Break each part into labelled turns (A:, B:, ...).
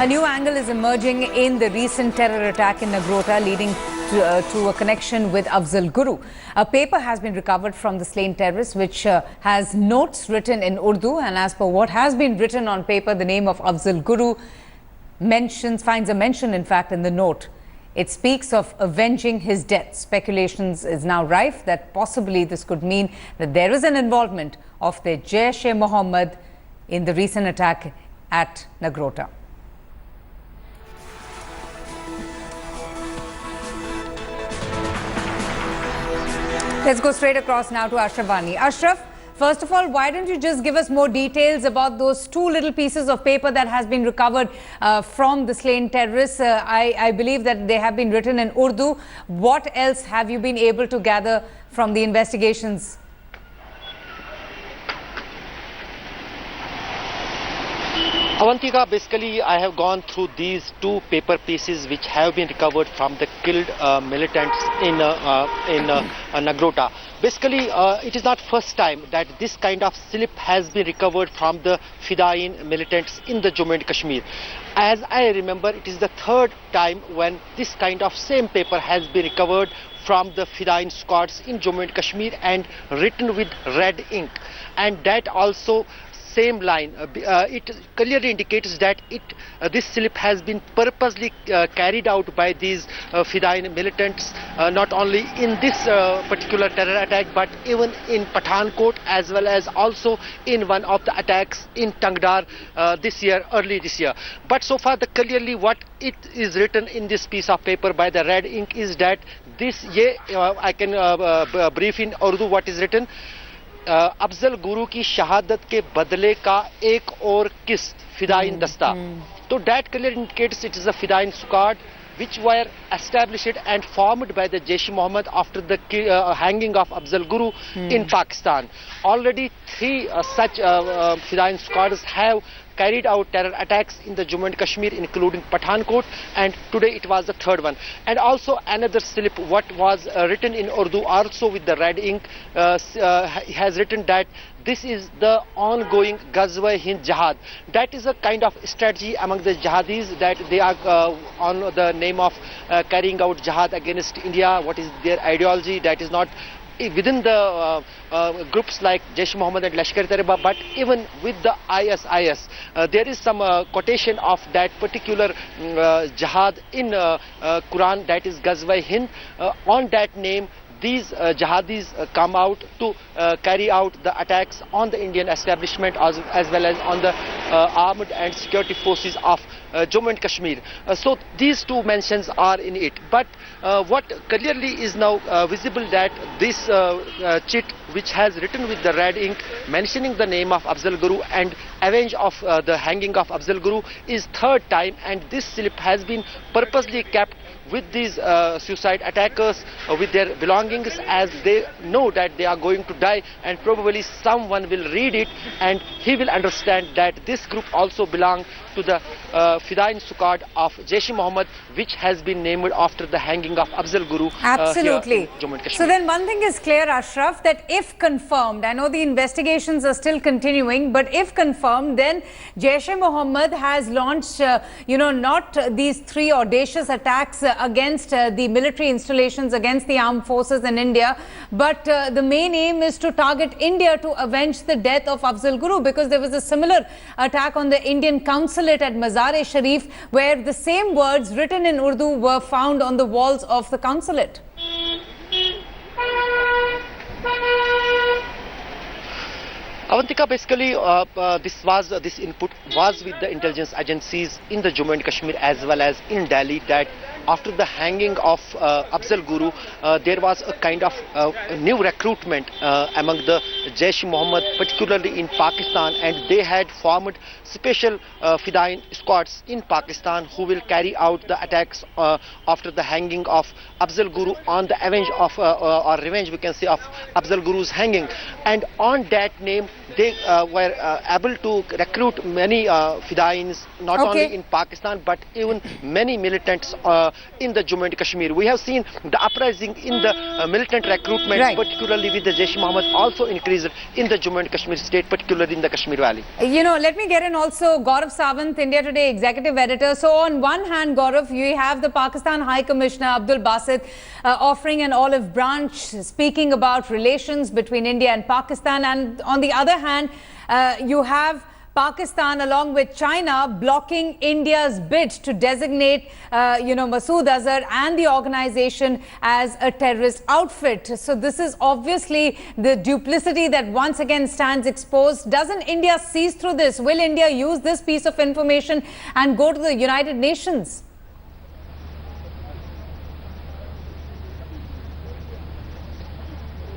A: A new angle is emerging in the recent terror attack in Nagrota, leading to a connection with Afzal Guru. A paper has been recovered from the slain terrorist, which has notes written in Urdu. And as per what has been written on paper, the name of Afzal Guru finds a mention, in fact, in the note. It speaks of avenging his death. Speculations is now rife that possibly this could mean that there is an involvement of the Jaish-e-Mohammed in the recent attack at Nagrota. Let's go straight across now to Ashraf Wani. Ashraf, first of all, why don't you just give us more details about those two little pieces of paper that has been recovered from the slain terrorists? I believe that they have been written in Urdu. What else have you been able to gather from the investigations?
B: Avantika, basically I have gone through these two paper pieces which have been recovered from the killed militants in Nagrota. Basically, it is not first time that this kind of slip has been recovered from the Fidayeen militants in the Jammu and Kashmir. As I remember, it is the third time when this kind of same paper has been recovered from the Fidayeen squads in Jammu and Kashmir and written with red ink. And that also same line, it clearly indicates that this slip has been purposely carried out by these Fidayeen militants, not only in this particular terror attack, but even in Pathankot, as well as also in one of the attacks in Tangdar early this year. But so far, clearly what it is written in this piece of paper by the red ink is that I can brief in Urdu what is written. Afzal Guru की शहादत के बदले का एक और किस्त फिदाइन दस्ता. So that clearly indicates it is a Fidayeen squad which were established and formed by the Jaish-e-Mohammed after the hanging of Afzal Guru in Pakistan. Already three such Fidayeen squads have carried out terror attacks in the Jammu and Kashmir, including Pathankot, and today it was the third one. And also another slip, what was written in Urdu, also with the red ink, has written that this is the ongoing Ghazwa-e-Hind Jihad. That is a kind of strategy among the jihadis, that they are on the name of carrying out jihad against India. What is their ideology? That is not within the groups like Jaish-e-Mohammed and Lashkar-e-Taiba, but even with the ISIS. There is some quotation of that particular jihad in Quran, that is Ghazwa-e-Hind. On that name, these jihadis come out to carry out the attacks on the Indian establishment as well as on the armed and security forces of Jammu and Kashmir. So these two mentions are in it. But what clearly is now visible, that this chit which has written with the red ink mentioning the name of Afzal Guru and avenge of the hanging of Afzal Guru is third time, and this slip has been purposely kept with these suicide attackers with their belongings, as they know that they are going to die, and probably someone will read it and he will understand that this group also belongs to the Fidayeen squad of Jaish-e-Mohammed, which has been named after the hanging of Afzal Guru.
A: Absolutely. So then one thing is clear, Ashraf, that if confirmed, I know the investigations are still continuing, but if confirmed, then Jaish-e-Mohammed has launched, not these three audacious attacks against the military installations, against the armed forces in India, but the main aim is to target India to avenge the death of Afzal Guru, because there was a similar attack on the Indian consulate at Mazar-e-Sharif, where the same words written in Urdu were found on the walls of the consulate.
B: Avantika, basically this input was with the intelligence agencies in the Jammu and Kashmir as well as in Delhi, that after the hanging of Afzal Guru, there was a kind of new recruitment among the Jaish-e-Mohammed, particularly in Pakistan, and they had formed special Fidayeen squads in Pakistan who will carry out the attacks after the hanging of Afzal Guru on the revenge, we can say, of Afzal Guru's hanging. And on that name, they were able to recruit many Fidains, not
A: Okay.
B: only in Pakistan but even many militants in the Jammu and Kashmir. We have seen the uprising in the militant recruitment,
A: Right.
B: particularly with the Jaish-e-Mohammed, also increased in the Jammu and Kashmir state, particularly in the Kashmir Valley.
A: You know, let me get in also Gaurav Sawant, India Today executive editor. So on one hand, Gaurav, you have the Pakistan High Commissioner Abdul Basit offering an olive branch, speaking about relations between India and Pakistan. And on the other hand, you have Pakistan along with China blocking India's bid to designate, Masood Azhar and the organization as a terrorist outfit. So this is obviously the duplicity that once again stands exposed. Doesn't India seize through this? Will India use this piece of information and go to the United Nations?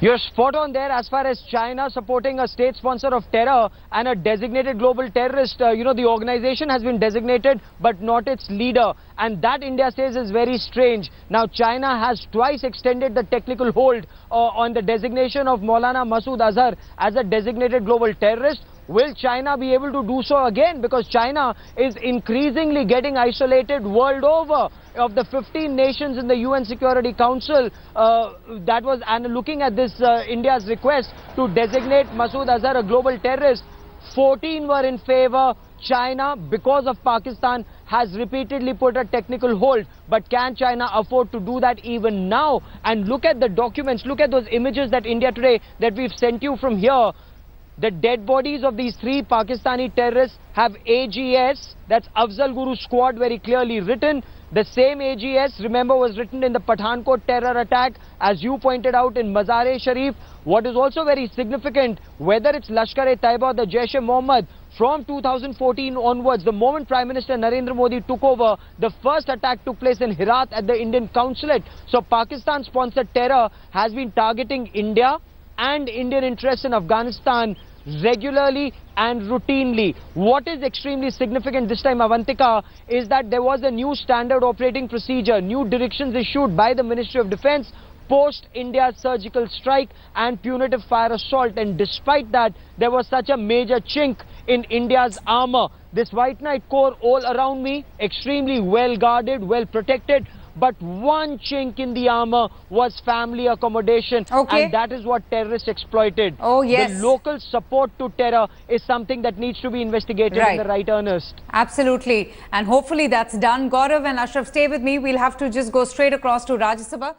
C: You're spot on there as far as China supporting a state sponsor of terror and a designated global terrorist. The organization has been designated but not its leader. And that India says is very strange. Now, China has twice extended the technical hold on the designation of Maulana Masood Azhar as a designated global terrorist. Will China be able to do so again? Because China is increasingly getting isolated world over. Of the 15 nations in the UN Security Council that was looking at this India's request to designate Masood Azhar a global terrorist, 14 were in favor. China, because of Pakistan, has repeatedly put a technical hold. But can China afford to do that even now? And look at the documents, look at those images that India Today that we've sent you from here. The dead bodies of these 3 Pakistani terrorists have AGS, that's Afzal Guru Squad, very clearly written. The same AGS, remember, was written in the Pathankot terror attack, as you pointed out, in Mazar-e-Sharif. What is also very significant, whether it's Lashkar-e-Taiba or the Jaish-e-Mohammed, from 2014 onwards, the moment Prime Minister Narendra Modi took over, the first attack took place in Herat at the Indian consulate. So Pakistan-sponsored terror has been targeting India and Indian interests in Afghanistan regularly and routinely. What is extremely significant this time, Avantika, is that there was a new standard operating procedure, new directions issued by the Ministry of Defence post India's surgical strike and punitive fire assault. And despite that, there was such a major chink in India's armour. This White Knight Corps all around me, extremely well guarded, well protected. But one chink in the armor was family accommodation.
A: Okay.
C: And that is what terrorists exploited.
A: Oh, yes.
C: The local support to terror is something that needs to be investigated in the right earnest.
A: Absolutely. And hopefully that's done. Gaurav and Ashraf, stay with me. We'll have to just go straight across to Rajya Sabha.